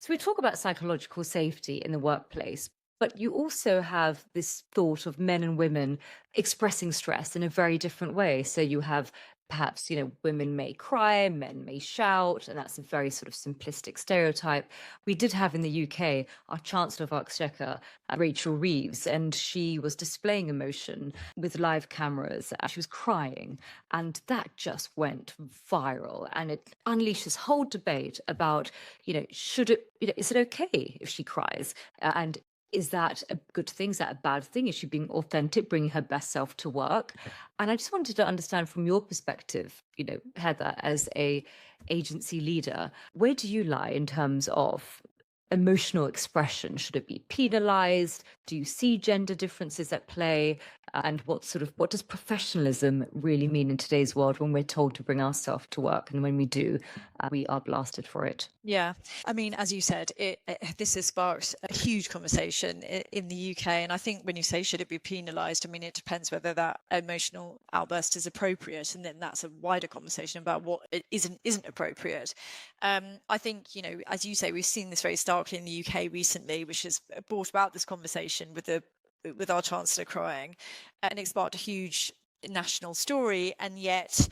So we talk about psychological safety in the workplace, but you also have this thought of men and women expressing stress in a very different way. So you have perhaps, women may cry, men may shout, and that's a very sort of simplistic stereotype. We did have in the UK our Chancellor of Exchequer, Rachel Reeves, and she was displaying emotion with live cameras. She was crying, and that just went viral, and it unleashed this whole debate about should it, is it okay if she cries? And is that a good thing? Is that a bad thing? Is she being authentic, bringing her best self to work? And I just wanted to understand from your perspective, Heather, as a agency leader, where do you lie in terms of emotional expression? Should it be penalized? Do you see gender differences at play? And what does professionalism really mean in today's world when we're told to bring ourselves to work, and when we do, we are blasted for it? Yeah, I mean, as you said, this has sparked a huge conversation in the UK, and I think when you say should it be penalised, I mean it depends whether that emotional outburst is appropriate, and then that's a wider conversation about what it isn't appropriate. I think as you say, we've seen this very starkly in the UK recently, which has brought about this conversation with our chancellor crying, and it sparked a huge national story. And yet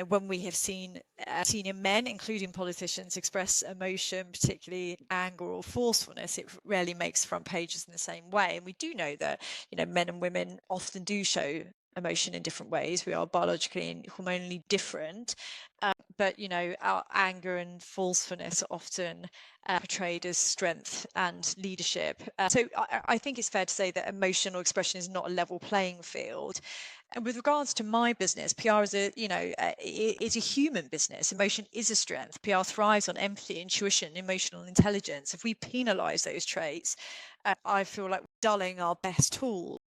when we have seen senior men, including politicians, express emotion, particularly anger or forcefulness, it rarely makes front pages in the same way. And we do know that men and women often do show emotion in different ways. We are biologically and hormonally different, but our anger and forcefulness are often portrayed as strength and leadership. So I think it's fair to say that emotional expression is not a level playing field. And with regards to my business, PR is it's a human business. Emotion is a strength. PR thrives on empathy, intuition, emotional intelligence. If we penalise those traits, I feel like we're dulling our best tool.